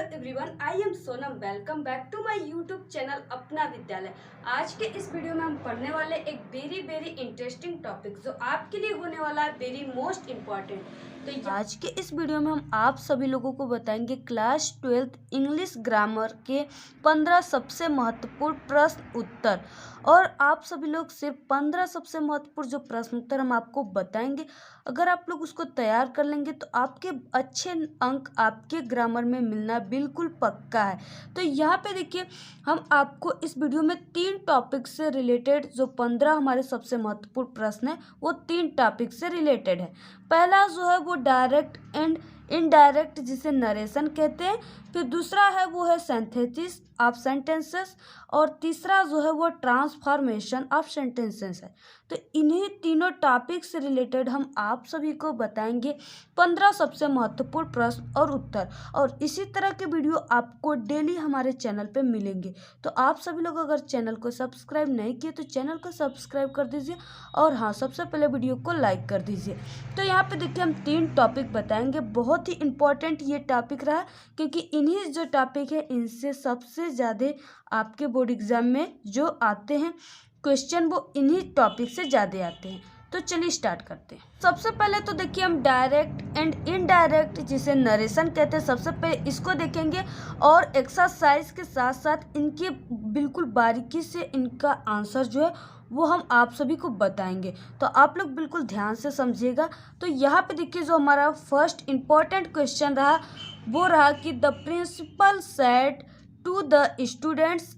Everyone, I am Sonam. Welcome back to my YouTube channel Apna Vidyalaya. आज के इस वीडियो में हम पढ़ने वाले एक वेरी इंटरेस्टिंग टॉपिक जो आपके लिए होने वाला है वेरी मोस्ट इम्पॉर्टेंट। तो आज के इस वीडियो में हम आप सभी लोगों को बताएंगे क्लास 12th इंग्लिश ग्रामर के 15 सबसे महत्वपूर्ण प्रश्न उत्तर। और आप सभी लोग सिर्फ 15 सबसे महत्वपूर्ण जो प्रश्न उत्तर हम आपको बताएंगे, अगर आप लोग उसको तैयार कर लेंगे तो आपके अच्छे अंक आपके ग्रामर में मिलना बिल्कुल पक्का है। तो यहाँ पे देखिए, हम आपको इस वीडियो में 3 टॉपिक से रिलेटेड जो 15 हमारे सबसे महत्वपूर्ण प्रश्न है वो 3 टॉपिक से रिलेटेड है। पहला जो है वो डायरेक्ट एंड इनडायरेक्ट जिसे नरेशन कहते हैं, फिर दूसरा है वो है सिंथेसिस ऑफ सेंटेंसेस, और तीसरा जो है वो ट्रांसफॉर्मेशन ऑफ सेंटेंसेस है। तो इन्हीं तीनों टॉपिक से रिलेटेड हम आप सभी को बताएंगे 15 सबसे महत्वपूर्ण प्रश्न और उत्तर। और इसी तरह के वीडियो आपको डेली हमारे चैनल पे मिलेंगे। तो आप सभी लोग अगर चैनल को सब्सक्राइब नहीं किए तो चैनल को सब्सक्राइब कर दीजिए, और हाँ, सबसे पहले वीडियो को लाइक कर दीजिए। तो यहाँ पे देखिए, हम 3 टॉपिक बताएंगे। बहुत ही इम्पोर्टेंट ये टॉपिक रहा, क्योंकि इन्हीं जो टॉपिक है इनसे सबसे ज़्यादा आपके बोर्ड एग्जाम में जो आते हैं क्वेश्चन, वो इन्हीं टॉपिक से ज़्यादा आते हैं। तो चलिए स्टार्ट करते हैं। सबसे पहले तो देखिए, हम डायरेक्ट एंड इनडायरेक्ट जिसे नरेशन कहते हैं, सबसे पहले इसको देखेंगे और एक्सरसाइज के साथ साथ इनके बिल्कुल बारीकी से इनका आंसर जो है वो हम आप सभी को बताएंगे। तो आप लोग बिल्कुल ध्यान से समझिएगा। तो यहाँ पे देखिए, जो हमारा फर्स्ट इम्पॉर्टेंट क्वेश्चन रहा वो रहा कि the principal said to the students,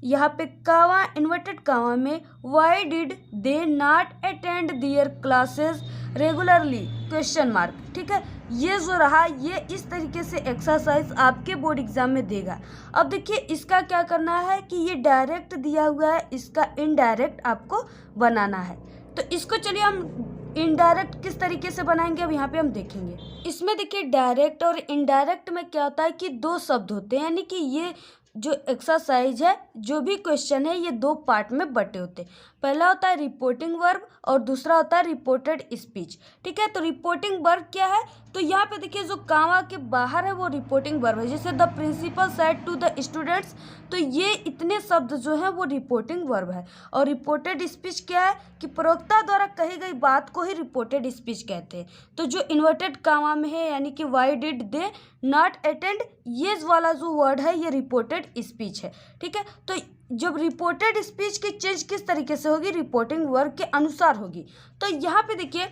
यहाँ पे कावा इन्वर्टेड कावा में, why did they not attend their classes regularly question mark. ठीक है, ये जो रहा ये इस तरीके से एक्सरसाइज आपके बोर्ड एग्जाम में देगा। अब देखिए, इसका क्या करना है कि ये डायरेक्ट दिया हुआ है, इसका इनडायरेक्ट आपको बनाना है। तो इसको चलिए हम इनडायरेक्ट किस तरीके से बनाएंगे अब यहाँ पे हम देखेंगे। इसमें देखिए, डायरेक्ट और इनडायरेक्ट में क्या होता है कि 2 शब्द होते हैं, यानी कि ये जो एक्सरसाइज है, जो भी क्वेश्चन है, ये 2 पार्ट में बटे होते हैं। पहला होता है रिपोर्टिंग वर्ब और दूसरा होता है रिपोर्टेड स्पीच। ठीक है, तो रिपोर्टिंग वर्ब क्या है, तो यहाँ पे देखिए जो कामा के बाहर है वो रिपोर्टिंग वर्ब है। जैसे the principal said to the students, तो ये इतने शब्द जो हैं वो रिपोर्टिंग वर्ब है। और रिपोर्टेड स्पीच क्या है कि प्रवक्ता द्वारा कही गई बात को ही रिपोर्टेड स्पीच कहते हैं। तो जो इन्वर्टेड कामा में है, यानी कि Y did they not attend, ये वाला जो वर्ड है ये रिपोर्टेड स्पीच है। ठीक है, तो जब रिपोर्टेड स्पीच की चेंज किस तरीके से होगी, रिपोर्टिंग वर्ब के अनुसार होगी। तो यहाँ पे देखिए,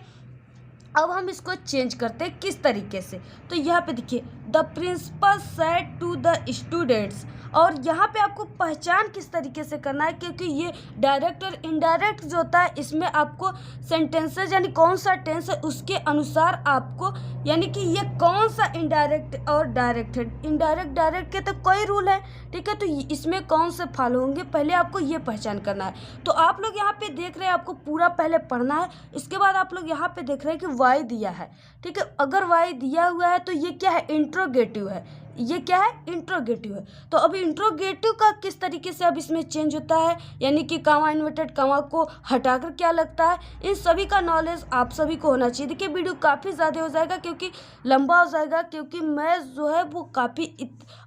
अब हम इसको चेंज करते हैं किस तरीके से। तो यहाँ पे देखिए, the principal said to the students, और यहाँ पे आपको पहचान किस तरीके से करना है, क्योंकि ये डायरेक्ट और इनडायरेक्ट जो होता है इसमें आपको सेंटेंसेज यानी कौन सा टेंस है उसके अनुसार आपको, यानी कि ये कौन सा इनडायरेक्ट और डायरेक्ट है। इनडायरेक्ट डायरेक्ट के तो कई रूल है। ठीक है, तो इसमें कौन से फॉलो होंगे पहले आपको ये पहचान करना है। तो आप लोग यहाँ पे देख रहे हैं, आपको पूरा पहले पढ़ना है। इसके बाद आप लोग यहाँ पे देख रहे हैं कि वाई दिया है। ठीक है, अगर वाई दिया हुआ है तो ये क्या है, इंट्रोगेटिव है। ये क्या है, इंट्रोगेटिव है। तो अब इंट्रोगेटिव का किस तरीके से अब इसमें चेंज होता है, यानी कि कामा इन्वर्टेड कामा को हटाकर क्या लगता है, इन सभी का नॉलेज आप सभी को होना चाहिए। देखिए, वीडियो काफ़ी ज़्यादा हो जाएगा क्योंकि लंबा हो जाएगा, क्योंकि मैं जो है वो काफ़ी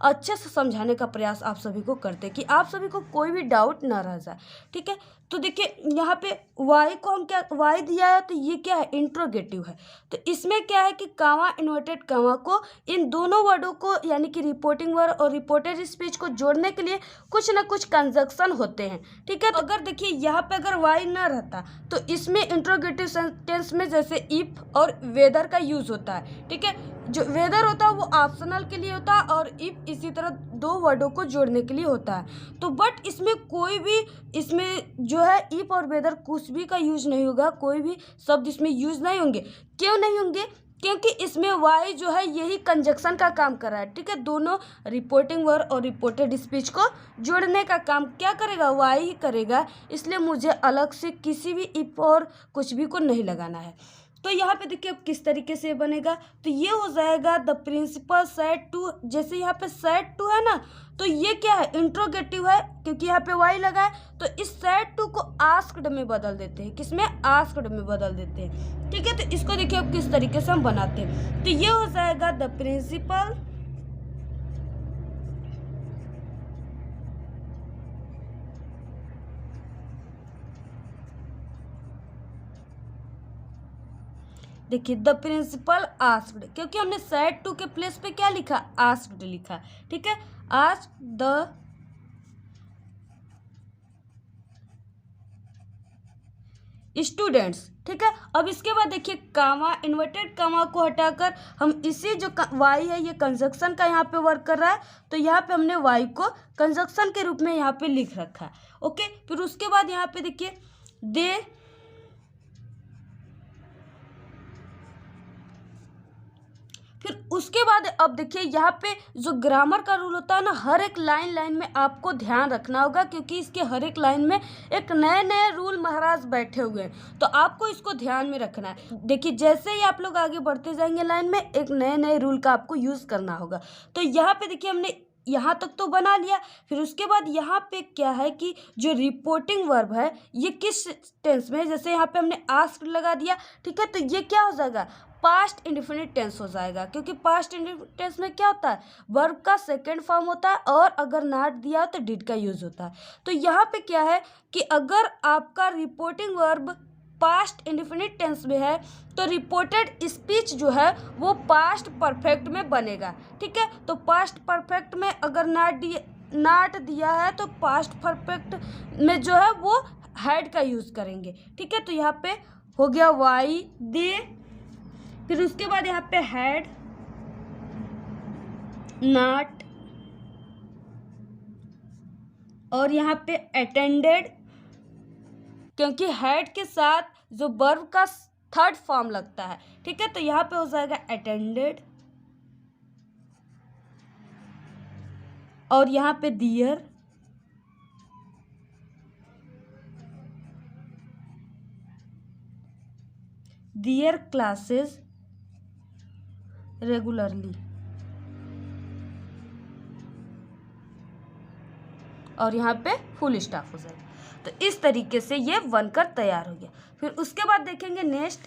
अच्छे से समझाने का प्रयास आप सभी को करते हैं कि आप सभी को कोई भी डाउट ना रह जाए। ठीक है, तो देखिए यहाँ पे वाई को हम क्या, वाई दिया है तो ये क्या है, इंट्रोगेटिव है। तो इसमें क्या है कि कामा इन्वर्टेड कामा को, इन दोनों वर्डों को यानी कि रिपोर्टिंग वर्ड और रिपोर्टेड स्पीच को जोड़ने के लिए कुछ ना कुछ कंजक्शन होते हैं। ठीक है, तो अगर देखिए यहाँ पे अगर वाई ना रहता तो इसमें इंट्रोगेटिव सेंटेंस में जैसे इफ और वेदर का यूज होता है। ठीक है, जो वेदर होता है वो ऑप्शनल के लिए होता है और इफ इसी तरह 2 वर्डों को जोड़ने के लिए होता है। तो बट इसमें कोई भी, इसमें जो है इफ और वेदर कुछ भी का यूज नहीं होगा, कोई भी शब्द इसमें यूज नहीं होंगे। क्यों नहीं होंगे, क्योंकि इसमें वाई जो है यही कंजक्शन का काम कर रहा है। ठीक है, दोनों रिपोर्टिंग वर्ब और रिपोर्टेड स्पीच को जोड़ने का काम क्या करेगा, वाई ही करेगा। इसलिए मुझे अलग से किसी भी इफ और कुछ भी को नहीं लगाना है। तो यहाँ पे देखिए अब किस तरीके से बनेगा, तो ये हो जाएगा द प्रिंसिपल सेड टू, जैसे यहाँ पे सेड टू है ना, तो ये क्या है, इंट्रोगेटिव है क्योंकि यहाँ पे वाई लगा है। तो इस सेड टू को आस्क्ड में बदल देते हैं, किसमें, आस्क्ड में बदल देते हैं। ठीक है, तो इसको देखिए अब किस तरीके से हम बनाते हैं। तो ये हो जाएगा द प्रिंसिपल देखिए द प्रिंसिपल आस्क्ड, क्योंकि हमने सेड टू के प्लेस पे क्या लिखा, आस्क्ड लिखा, ठीक है, आस्क्ड द स्टूडेंट्स, ठीक है। अब इसके बाद देखिए कामा, इन्वर्टेड कामा को हटाकर हम इसी जो वाई है ये कंजक्शन का यहाँ पे वर्क कर रहा है, तो यहाँ पे हमने वाई को कंजक्शन के रूप में यहाँ पे लिख रखा है। ओके, फिर उसके बाद यहाँ पे देखिए दे, फिर उसके बाद अब देखिए यहाँ पे जो ग्रामर का रूल होता है ना, हर एक लाइन में आपको ध्यान रखना होगा, क्योंकि इसके हर एक लाइन में एक नए नए रूल महाराज बैठे हुए हैं, तो आपको इसको ध्यान में रखना है। देखिए जैसे ही आप लोग आगे बढ़ते जाएंगे लाइन में, एक नए नए रूल का आपको यूज़ करना होगा। तो यहाँ पे देखिए हमने यहाँ तक तो बना लिया, फिर उसके बाद यहाँ पे क्या है कि जो रिपोर्टिंग वर्ब है ये किस टेंस में है, जैसे यहाँ पे हमने आस्क्ड लगा दिया, ठीक है, तो ये क्या हो जाएगा, पास्ट इंडेफिनिट टेंस हो जाएगा, क्योंकि पास्ट इंडेफिनिट टेंस में क्या होता है, वर्ब का सेकंड फॉर्म होता है, और अगर नॉट दिया हो तो डिड का यूज होता है। तो यहाँ पे क्या है कि अगर आपका reporting verb past indefinite tense में है तो रिपोर्टेड स्पीच जो है वो पास्ट परफेक्ट में बनेगा, ठीक है। तो पास्ट परफेक्ट में अगर नॉट दिया है तो पास्ट परफेक्ट में जो है वो हैड का यूज करेंगे, ठीक है। तो यहाँ पे हो गया वाई दे, फिर उसके बाद यहाँ पे हैड, नॉट, और यहाँ पे अटेंडेड, क्योंकि हैड के साथ जो वर्ब का थर्ड फॉर्म लगता है, ठीक है, तो यहाँ पे हो जाएगा अटेंडेड, और यहाँ पे दियर, दियर क्लासेस रेगुलरली, और यहाँ पे फुल स्टॉप हो जाएगा। तो इस तरीके से ये बनकर तैयार हो गया। फिर उसके बाद देखेंगे नेक्स्ट।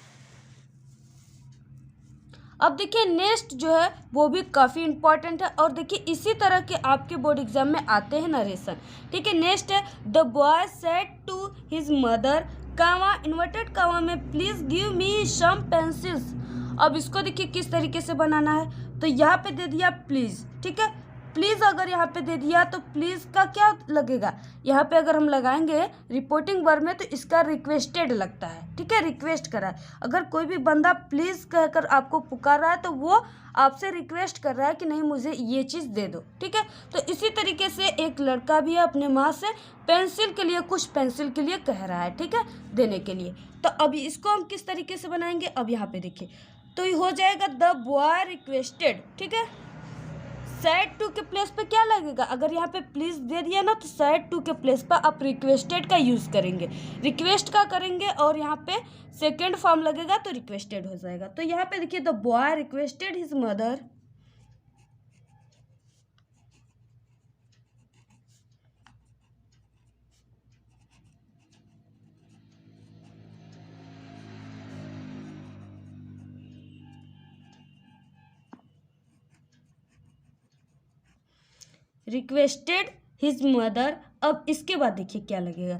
अब देखिए नेक्स्ट जो है वो भी काफ़ी इंपॉर्टेंट है, और देखिए इसी तरह के आपके बोर्ड एग्जाम में आते हैं नरेशन, ठीक है। नेक्स्ट है the boy said to his mother, comma inverted comma में please give me some pencils. अब इसको देखिए किस तरीके से बनाना है, तो यहाँ पे दे दिया प्लीज, ठीक है, प्लीज़ अगर यहाँ पे दे दिया तो प्लीज़ का क्या लगेगा, यहाँ पे अगर हम लगाएंगे रिपोर्टिंग वर्ब में तो इसका रिक्वेस्टेड लगता है, ठीक है, रिक्वेस्ट करा है। अगर कोई भी बंदा प्लीज़ कहकर आपको पुकार रहा है तो वो आपसे रिक्वेस्ट कर रहा है कि नहीं मुझे ये चीज़ दे दो, ठीक है। तो इसी तरीके से एक लड़का भी है अपने माँ से पेंसिल के लिए, कुछ पेंसिल के लिए कह रहा है, ठीक है, देने के लिए। तो अभी इसको हम किस तरीके से बनाएंगे, अब यहाँ पे देखिए, तो ये हो जाएगा द बॉय रिक्वेस्टेड, ठीक है। सेड टू के प्लेस पे क्या लगेगा, अगर यहाँ पे प्लीज दे दिया ना तो सेड टू के प्लेस पर आप रिक्वेस्टेड का यूज करेंगे, रिक्वेस्ट का करेंगे, और यहाँ पे सेकेंड फॉर्म लगेगा तो रिक्वेस्टेड हो जाएगा। तो यहाँ पे देखिए the boy requested his mother, requested his mother. अब इसके बाद देखिए क्या लगेगा,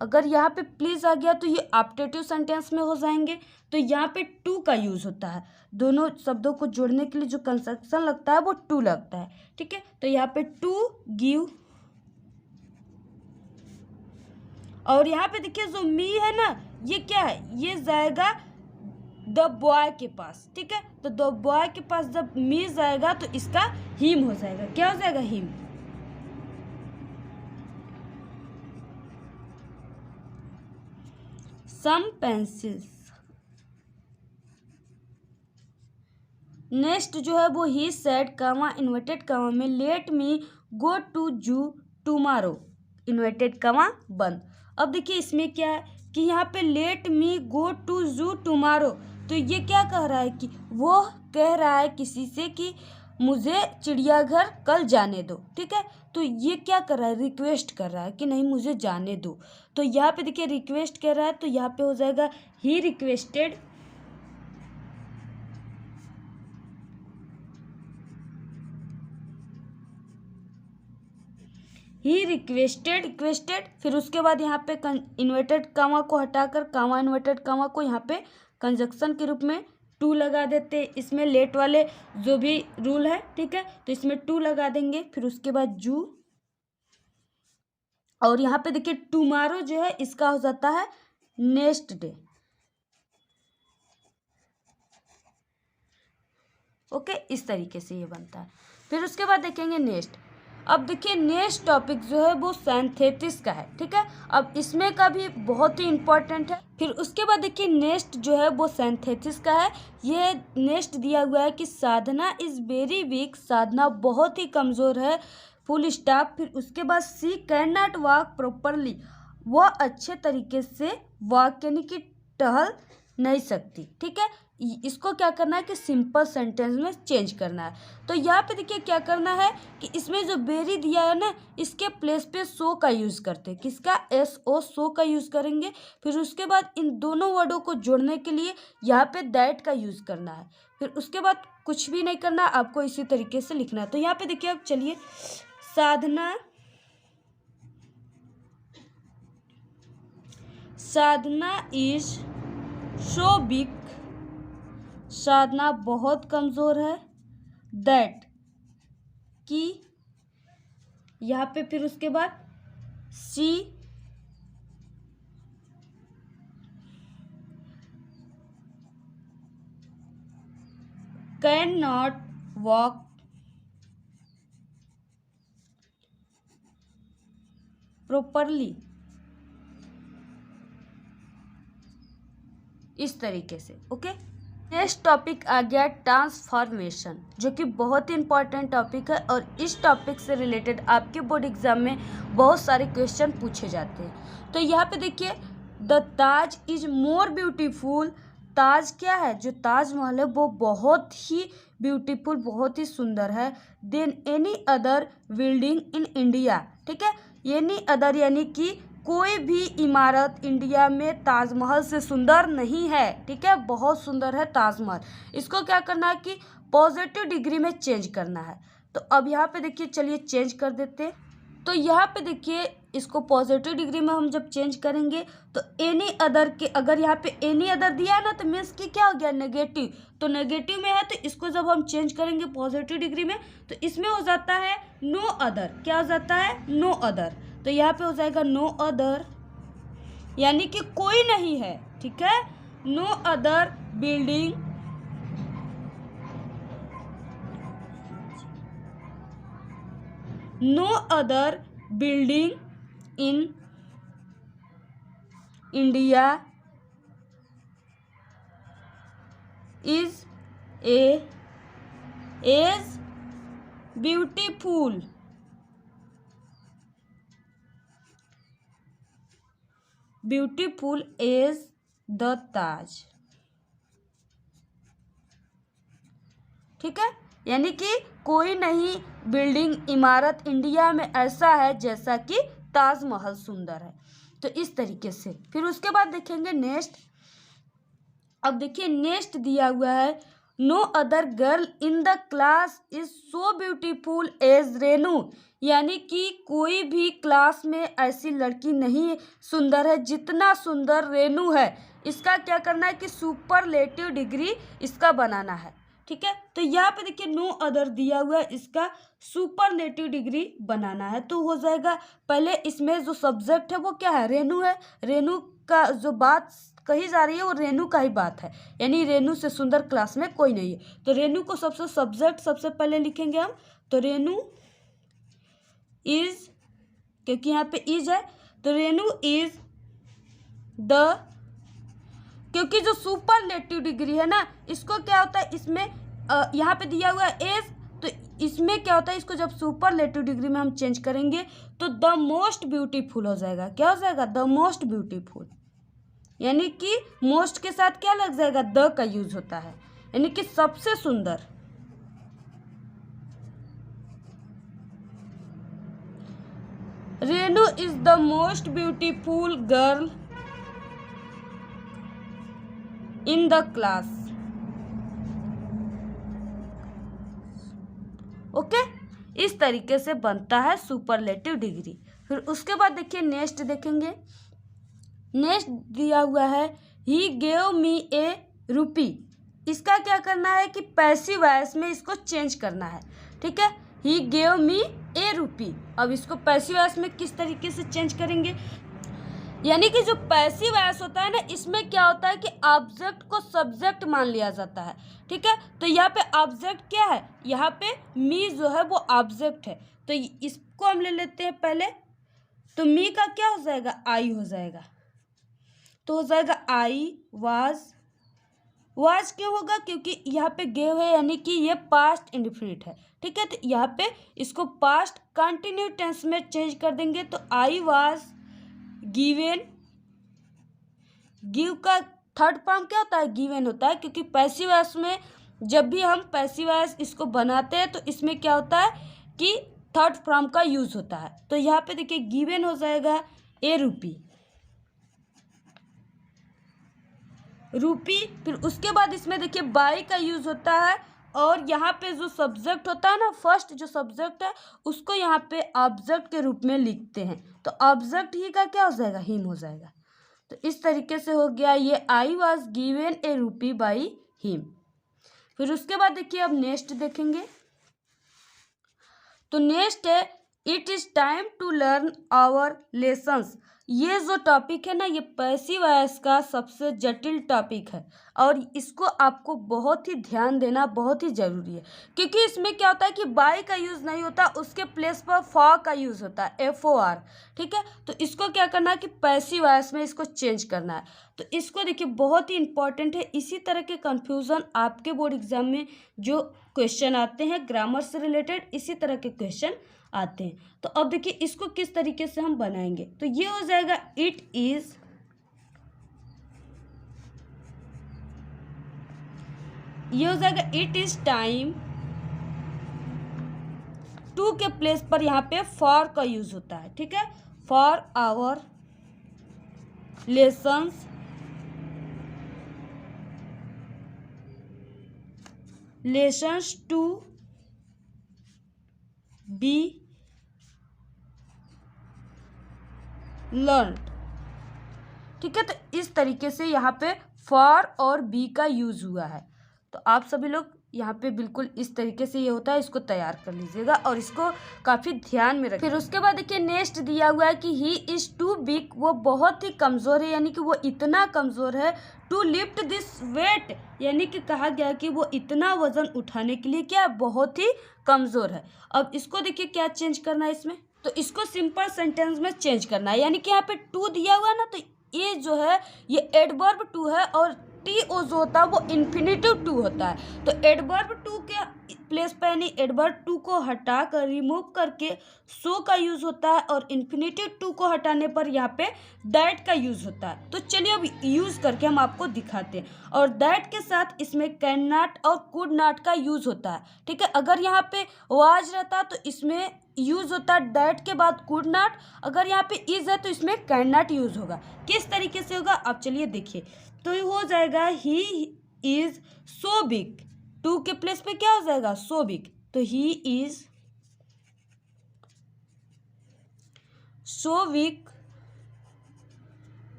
अगर यहाँ पे प्लीज़ आ गया तो ये ऑप्टेटिव सेंटेंस में हो जाएंगे, तो यहाँ पे टू का यूज़ होता है, दोनों शब्दों को जोड़ने के लिए जो कंस्ट्रक्शन लगता है वो टू लगता है, ठीक है। तो यहाँ पे टू गिव, और यहाँ पे देखिए जो मी है ना ये क्या है, ये जाएगा द बॉय के पास, ठीक है। तो द बॉय के पास जब मी जाएगा तो इसका हिम हो जाएगा, क्या हो जाएगा, हिम। सम पेंसिल्स। नेक्स्ट जो है वो he said comma inverted comma में लेट मी गो टू जू टुमारो, इन्वर्टेड कामा बंद। अब देखिए इसमें क्या है कि यहाँ पे लेट मी गो टू जू टुमारो, तो ये क्या कह रहा है कि वो कह रहा है किसी से कि मुझे चिड़ियाघर कल जाने दो, ठीक है। तो ये क्या कर रहा है, रिक्वेस्ट कर रहा है कि नहीं मुझे जाने दो। तो यहाँ पे देखिए रिक्वेस्ट कर रहा है, तो यहाँ पे हो जाएगा ही रिक्वेस्टेड, ही रिक्वेस्टेड। फिर उसके बाद यहाँ पे इन्वर्टेड कामा को हटाकर कामा इन्वर्टेड कामा को यहाँ पे कंजक्शन के रूप में टू लगा देते, इसमें लेट वाले जो भी रूल है, ठीक है, तो इसमें टू लगा देंगे। फिर उसके बाद जू, और यहाँ पे देखिए टुमारो जो है इसका हो जाता है नेक्स्ट डे। ओके, इस तरीके से ये बनता है। फिर उसके बाद देखेंगे नेक्स्ट। अब देखिए नेक्स्ट टॉपिक जो है वो सिंथेसिस का है, ठीक है। अब इसमें का भी बहुत ही इंपॉर्टेंट है। फिर उसके बाद देखिए नेक्स्ट जो है वो सिंथेसिस का है। ये नेक्स्ट दिया हुआ है कि साधना इज़ वेरी वीक, साधना बहुत ही कमज़ोर है, फुल स्टॉप। फिर उसके बाद सी कैन नॉट वॉक प्रॉपरली, वह अच्छे तरीके से वॉक यानी कि टहल नहीं सकती, ठीक है। इसको क्या करना है कि सिंपल सेंटेंस में चेंज करना है। तो यहाँ पे देखिए क्या करना है कि इसमें जो वेरी दिया है ना, इसके प्लेस पे सो का यूज़ करते हैं। किसका? SO, सो का यूज़ करेंगे। फिर उसके बाद इन दोनों वर्डों को जोड़ने के लिए यहाँ पे दैट का यूज़ करना है। फिर उसके बाद कुछ भी नहीं करना, आपको इसी तरीके से लिखना है। तो यहाँ पे देखिए अब चलिए, साधना इज सो वीक, साधना बहुत कमज़ोर है, दैट कि यहाँ पे फिर उसके बाद सी कैन नॉट वॉक प्रॉपरली, इस तरीके से। ओके, नेक्स्ट टॉपिक आ गया ट्रांसफॉर्मेशन, जो कि बहुत ही इंपॉर्टेंट टॉपिक है और इस टॉपिक से रिलेटेड आपके बोर्ड एग्जाम में बहुत सारे क्वेश्चन पूछे जाते हैं। तो यहाँ पे देखिए, the Taj is more beautiful, Taj क्या है? जो ताजमहल है वो बहुत ही ब्यूटीफुल, बहुत ही सुंदर है, then any other building in India, ठीक है। एनी अदर यानी कि कोई भी इमारत इंडिया में ताजमहल से सुंदर नहीं है, ठीक है, बहुत सुंदर है ताजमहल। इसको क्या करना है कि पॉजिटिव डिग्री में चेंज करना है। तो अब यहाँ पे देखिए, चलिए चेंज कर देते हैं। तो यहाँ पे देखिए, इसको पॉजिटिव डिग्री में हम जब चेंज करेंगे तो एनी अदर के, अगर यहाँ पे एनी अदर दिया है ना, तो मीन्स कि क्या हो गया? नेगेटिव। तो नेगेटिव में है, तो इसको जब हम चेंज करेंगे पॉजिटिव डिग्री में, तो इसमें हो जाता है नो अदर। क्या हो जाता है? No other. तो यहाँ पे हो जाएगा नो अदर, यानी कि कोई नहीं है, ठीक है। No other building in India is as beautiful as the Taj, ठीक है। यानी कि कोई नहीं बिल्डिंग, इमारत इंडिया में ऐसा है जैसा कि ताजमहल सुंदर है। तो इस तरीके से। फिर उसके बाद देखेंगे नेक्स्ट। अब देखिए नेक्स्ट दिया हुआ है, no other girl in the class is so beautiful as Renu, यानी कि कोई भी क्लास में ऐसी लड़की नहीं सुंदर है जितना सुंदर रेनू है। इसका क्या करना है कि सुपरलेटिव डिग्री इसका बनाना है, ठीक है। तो यहाँ पे देखिए नो अदर दिया हुआ है, इसका सुपरलेटिव डिग्री बनाना है। तो हो जाएगा, पहले इसमें जो सब्जेक्ट है वो क्या है? रेनू है। रेनू का जो बात कही जा रही है वो रेनू का ही बात है, यानी रेनू से सुंदर क्लास में कोई नहीं है। तो रेनू को सबसे सब्जेक्ट सबसे पहले लिखेंगे हम। तो रेनू इज, क्योंकि यहाँ पे इज है, तो रेनू इज द, क्योंकि जो सुपरलेटिव डिग्री है ना, इसको क्या होता है, इसमें यहाँ पे दिया हुआ है एज, तो इसमें क्या होता है, इसको जब सुपरलेटिव डिग्री में हम चेंज करेंगे तो द मोस्ट ब्यूटीफुल हो जाएगा। क्या हो जाएगा? द मोस्ट ब्यूटीफुल, यानी कि मोस्ट के साथ क्या लग जाएगा? द का यूज होता है, यानी कि सबसे सुंदर। Renu is the most beautiful girl in the class. Okay, इस तरीके से बनता है सुपरलेटिव डिग्री। फिर उसके बाद देखिए नेक्स्ट देखेंगे। नेक्स्ट दिया हुआ है, ही गेव मी ए रूपी, इसका क्या करना है कि पैसिव वॉइस में इसको चेंज करना है, ठीक है। ही गेव मी ए रूपी। अब इसको पैसिव वॉइस में किस तरीके से चेंज करेंगे, यानी कि जो पैसिव वॉइस होता है ना, इसमें क्या होता है कि ऑब्जेक्ट को सब्जेक्ट मान लिया जाता है, ठीक है। तो यहाँ पे ऑब्जेक्ट क्या है, यहाँ पे मी जो है वो ऑब्जेक्ट है। तो इसको हम ले लेते हैं पहले, तो मी का क्या हो जाएगा, आई हो जाएगा। तो हो जाएगा आई वाज क्यों होगा, क्योंकि यहाँ पे गेव है, यानी कि ये पास्ट इंडेफिनिट है, ठीक है। तो यहाँ पे इसको पास्ट कंटिन्यू टेंस में चेंज कर देंगे। तो आई वाज गिवन, गिव का थर्ड फॉर्म क्या होता है, गिवन होता है, क्योंकि पैसिव वॉइस में जब भी हम पैसिव वॉइस इसको बनाते हैं तो इसमें क्या होता है कि थर्ड फॉर्म का यूज होता है। तो यहाँ पे देखिए गिवन हो जाएगा ए रूपी, रूपी। फिर उसके बाद इसमें देखिए बाई का यूज होता है, और यहाँ पे जो सब्जेक्ट होता है ना, फर्स्ट जो सब्जेक्ट है उसको यहाँ पे ऑब्जेक्ट के रूप में लिखते हैं। तो ऑब्जेक्ट ही का क्या हो जाएगा, हिम हो जाएगा। तो इस तरीके से हो गया ये आई वॉज गिवन ए रूपी बाई हिम। फिर उसके बाद देखिए अब नेक्स्ट देखेंगे। तो नेक्स्ट है it is time to learn our lessons. ये जो टॉपिक है ना, ये पैसिव वॉइस का सबसे जटिल टॉपिक है, और इसको आपको बहुत ही ध्यान देना बहुत ही ज़रूरी है, क्योंकि इसमें क्या होता है कि बाई का यूज़ नहीं होता, उसके प्लेस पर फॉर का यूज़ होता है, FOR, ठीक है। तो इसको क्या करना है कि पैसिव वॉइस में इसको चेंज करना है। तो इसको देखिए बहुत ही इंपॉर्टेंट है। इसी तरह के कन्फ्यूज़न आपके बोर्ड एग्जाम में जो क्वेश्चन आते हैं ग्रामर से रिलेटेड, इसी तरह के क्वेश्चन आते हैं। तो अब देखिए इसको किस तरीके से हम बनाएंगे। तो ये हो जाएगा इट इज, ये हो जाएगा इट इज टाइम, टू के प्लेस पर यहाँ पे फॉर का यूज होता है, ठीक है। For our lessons, lessons to be learn, ठीक है। तो इस तरीके से यहाँ पे फॉर और बी का यूज हुआ है। तो आप सभी लोग यहाँ पे बिल्कुल इस तरीके से ये होता है, इसको तैयार कर लीजिएगा और इसको काफ़ी ध्यान में रखिए। फिर उसके बाद देखिए नेक्स्ट दिया हुआ है कि ही इज़ टू बिग, वो बहुत ही कमज़ोर है, यानी कि वो इतना कमज़ोर है। टू लिफ्ट दिस वेट, यानी कि कहा गया कि वो इतना वजन उठाने के लिए क्या बहुत ही कमज़ोर है। अब इसको देखिए क्या चेंज करना है इसमें, तो इसको सिंपल सेंटेंस में चेंज करना है। यानी कि यहाँ पे टू दिया हुआ है ना, तो ये जो है ये एडवर्ब टू है, और टी ओ जो होता है वो इन्फिनेटिव टू होता है। तो एडवर्ब टू के प्लेस पर यानी एडवर्ब टू को हटा कर रिमूव करके सो का यूज़ होता है, और इन्फिनेटिव टू को हटाने पर यहाँ पे दैट का यूज़ होता है। तो चलिए अब यूज़ करके हम आपको दिखाते हैं। और दैट के साथ इसमें कैन नॉट और कुड नॉट का यूज़ होता है, ठीक है। अगर यहाँ पे वाज रहता तो इसमें यूज़ होता है दैट के बाद कुड नॉट, अगर यहाँ पे इज है तो इसमें कैन नॉट यूज़ होगा। किस तरीके से होगा आप चलिए देखिए। तो ये हो जाएगा he is so big, too के प्लेस पे क्या हो जाएगा सो बिग, तो ही इज़ सो बिग।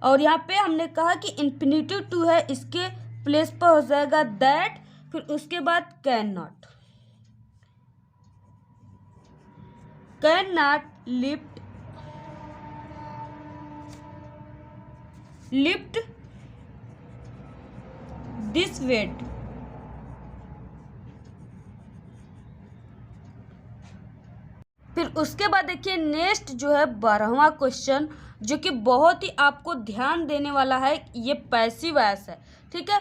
और यहाँ पे हमने कहा कि इन्फिनेटिव टू है, इसके प्लेस पर हो जाएगा दैट, फिर उसके बाद can not, can not lift this weight. फिर उसके बाद देखिए नेक्स्ट जो है 12वां क्वेश्चन, जो कि बहुत ही आपको ध्यान देने वाला है। ये पैसिव वॉइस है, ठीक है।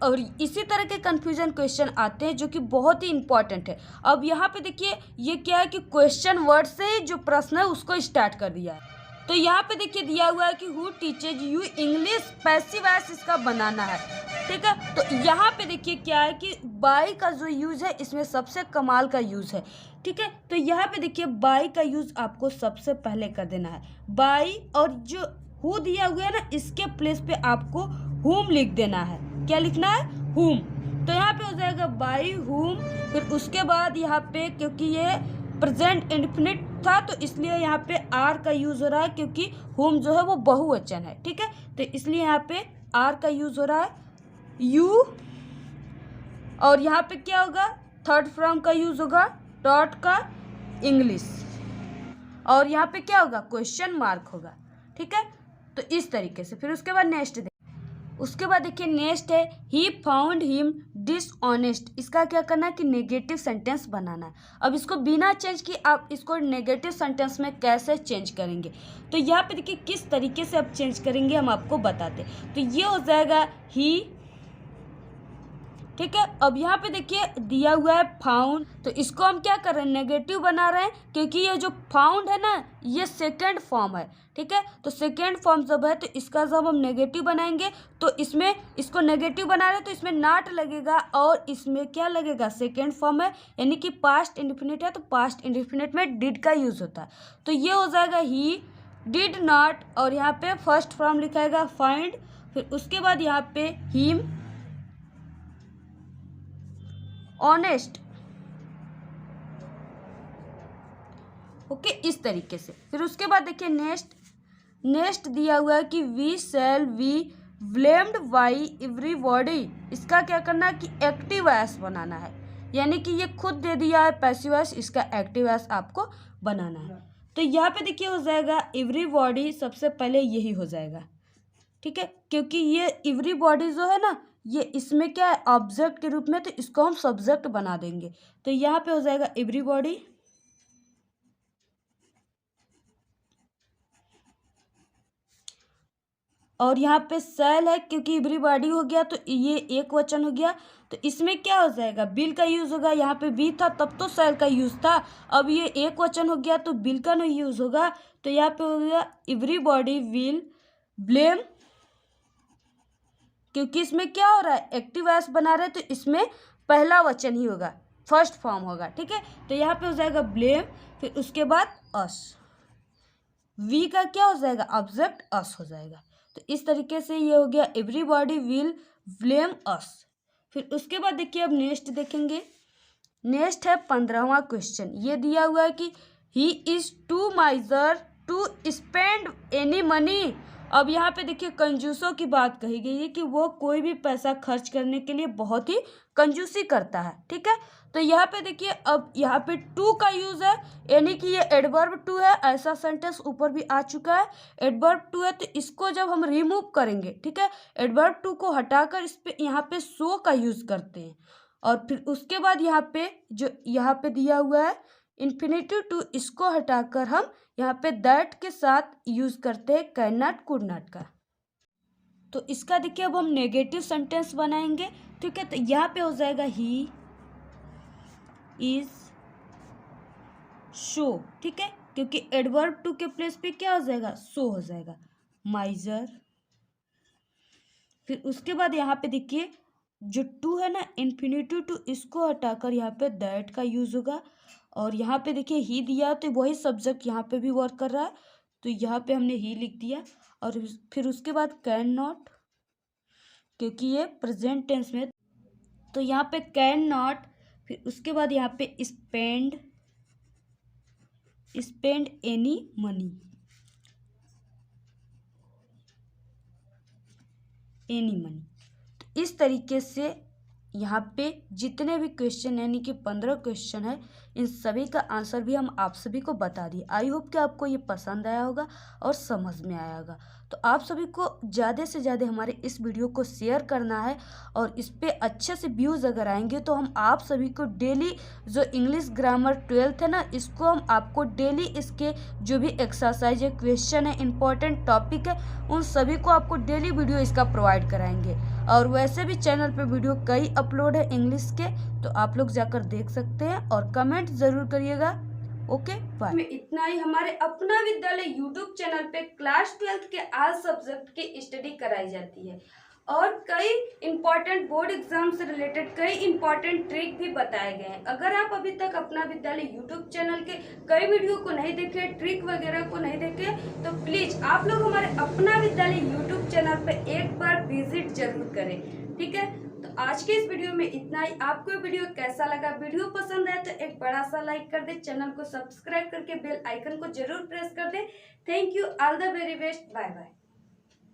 और इसी तरह के कन्फ्यूजन क्वेश्चन आते हैं जो कि बहुत ही इंपॉर्टेंट है। अब यहाँ पे देखिए ये क्या है कि क्वेश्चन वर्ड से ही जो प्रश्न है उसको स्टार्ट कर दिया है। तो यहाँ पे देखिए दिया हुआ है कि who teaches you English, passive voice इसका बनाना है, ठीक है। तो यहाँ पे देखिए क्या है कि बाई का जो यूज़ है इसमें सबसे कमाल का यूज़ है, ठीक है। तो यहाँ पे देखिए बाई का यूज़ आपको सबसे पहले कर देना है, बाई। और जो हु दिया हुआ है ना, इसके प्लेस पे आपको हुम लिख देना है। क्या लिखना है, हुम। तो यहाँ पे हो जाएगा बाई हुम। फिर उसके बाद यहाँ पे क्योंकि ये प्रेजेंट इंडेफिनिट था तो इसलिए यहाँ पे आर का यूज़ हो रहा है, क्योंकि हुम जो है वो बहुवचन है, ठीक है। तो इसलिए यहाँ पे आर का यूज़ हो रहा है। यू और यहाँ पे क्या होगा, थर्ड फॉर्म का यूज होगा डॉट का इंग्लिश, और यहाँ पे क्या होगा, क्वेश्चन मार्क होगा। ठीक है, तो इस तरीके से। फिर उसके बाद नेक्स्ट उसके बाद देखिए नेक्स्ट है ही फाउंड हिम डिसऑनेस्ट। इसका क्या करना है कि नेगेटिव सेंटेंस बनाना है। अब इसको बिना चेंज किए आप इसको नेगेटिव सेंटेंस में कैसे चेंज करेंगे, तो यहाँ पे देखिए किस तरीके से आप चेंज करेंगे हम आपको बताते। तो ये हो जाएगा ही, ठीक है। अब यहाँ पे देखिए दिया हुआ है फाउंड, तो इसको हम क्या कर रहे हैं, नेगेटिव बना रहे हैं, क्योंकि ये जो फाउंड है ना ये सेकेंड फॉर्म है। ठीक है, तो सेकेंड फॉर्म जब है तो इसका जब हम नेगेटिव बनाएंगे तो इसमें इसको नेगेटिव बना रहे हैं तो इसमें नॉट लगेगा, और इसमें क्या लगेगा, सेकेंड फॉर्म है यानी कि पास्ट इंडेफिनिट है, तो पास्ट इंडेफिनिट में डिड का यूज होता है। तो ये हो जाएगा ही डिड नॉट, और यहाँ पे फर्स्ट फॉर्म लिखाएगा फाइंड, फिर उसके बाद यहाँ पे हिम ऑनेस्ट। ओके, इस तरीके से। फिर उसके बाद देखिए नेक्स्ट दिया हुआ है कि we shall be blamed by everybody. इसका क्या करना है कि एक्टिव वॉइस बनाना है, यानी कि ये खुद दे दिया है पैसिव वॉइस, इसका एक्टिव वॉइस आपको बनाना है। तो यहाँ पे देखिए हो जाएगा एवरीबॉडी, सबसे पहले यही हो जाएगा। ठीक है, क्योंकि ये एवरीबॉडी जो है ना ये इसमें क्या है ऑब्जेक्ट के रूप में, तो इसको हम सब्जेक्ट बना देंगे। तो यहाँ पे हो जाएगा एवरीबॉडी, और यहाँ पे सेल है क्योंकि एवरीबॉडी हो गया तो ये एक वचन हो गया, तो इसमें क्या हो जाएगा, बिल का यूज होगा। यहाँ पे बी था तब तो सेल का यूज था, अब ये एक वचन हो गया तो बिल का नहीं यूज होगा। तो यहाँ पे हो गया एवरीबॉडी विल ब्लेम, क्योंकि इसमें क्या हो रहा है एक्टिव वॉइस बना रहे हैं तो इसमें पहला वचन ही होगा, फर्स्ट फॉर्म होगा। ठीक है, तो यहाँ पे हो जाएगा ब्लेम, फिर उसके बाद अस, वी का क्या हो जाएगा ऑब्जेक्ट अस हो जाएगा। तो इस तरीके से ये हो गया एवरीबॉडी विल ब्लेम अस। फिर उसके बाद देखिए अब नेक्स्ट देखेंगे, नेक्स्ट है 15वां क्वेश्चन। ये दिया हुआ है कि he is too miser to spend any money. अब यहाँ पे देखिए कंजूसों की बात कही गई है कि वो कोई भी पैसा खर्च करने के लिए बहुत ही कंजूसी करता है। ठीक है, तो यहाँ पे देखिए अब यहाँ पे टू का यूज है, यानी कि ये एडवर्ब टू है, ऐसा सेंटेंस ऊपर भी आ चुका है। एडवर्ब टू है तो इसको जब हम रिमूव करेंगे, ठीक है, एडवर्ब टू को हटाकर इस पे यहाँ पे सो का यूज करते हैं। और फिर उसके बाद यहाँ पे जो यहाँ पे दिया हुआ है इन्फिनेटिव टू, इसको हटाकर हम यहाँ पे दैट के साथ यूज करते हैं कैन नॉट कुड नॉट का। तो इसका देखिए अब हम नेगेटिव सेंटेंस बनाएंगे। ठीक है, तो यहाँ पे हो जाएगा ही इज शो। ठीक है, क्योंकि एडवर्ब टू के प्लेस पे क्या हो जाएगा सो हो जाएगा, माइजर। फिर उसके बाद यहाँ पे देखिए जो टू है ना इन्फिनेटिव टू, इसको हटाकर यहाँ पे दैट का यूज होगा। और यहाँ पे देखिए ही दिया तो वही सब्जेक्ट यहाँ पे भी वर्क कर रहा है, तो यहाँ पे हमने ही लिख दिया। और फिर उसके बाद कैन नॉट, क्योंकि ये प्रेजेंट टेंस में, तो यहाँ पे कैन नॉट। फिर उसके बाद यहाँ पे स्पेंड एनी मनी, तो इस तरीके से यहाँ पे जितने भी क्वेश्चन यानी कि 15 क्वेश्चन है, इन सभी का आंसर भी हम आप सभी को बता दिए। आई होप कि आपको ये पसंद आया होगा और समझ में आया होगा। तो आप सभी को ज़्यादा से ज़्यादा हमारे इस वीडियो को शेयर करना है, और इस पर अच्छे से व्यूज़ अगर आएंगे तो हम आप सभी को डेली जो इंग्लिश ग्रामर 12th है ना, इसको हम आपको डेली इसके जो भी एक्सरसाइज है, क्वेश्चन है, इंपॉर्टेंट टॉपिक है, उन सभी को आपको डेली वीडियो इसका प्रोवाइड कराएंगे। और वैसे भी चैनल पे वीडियो कई अपलोड है इंग्लिश के, तो आप लोग जाकर देख सकते हैं और कमेंट ज़रूर करिएगा। Okay bye. में इतना ही। हमारे अपना विद्यालय यूट्यूब चैनल पे क्लास 12th के आल सब्जेक्ट की स्टडी कराई जाती है, और कई इंपॉर्टेंट बोर्ड एग्जाम से रिलेटेड कई इंपॉर्टेंट ट्रिक भी बताए गए हैं। अगर आप अभी तक अपना विद्यालय यूट्यूब चैनल के कई वीडियो को नहीं देखे, ट्रिक वगैरह को नहीं देखे, तो प्लीज आप लोग हमारे अपना विद्यालय यूट्यूब चैनल पे एक बार विजिट जरूर करें। ठीक है, तो आज के इस वीडियो में इतना ही। आपको वीडियो कैसा लगा, वीडियो पसंद आए तो एक बड़ा सा लाइक कर दे, चैनल को सब्सक्राइब करके बेल आइकन को जरूर प्रेस कर दे। Thank you, all the very best, bye bye.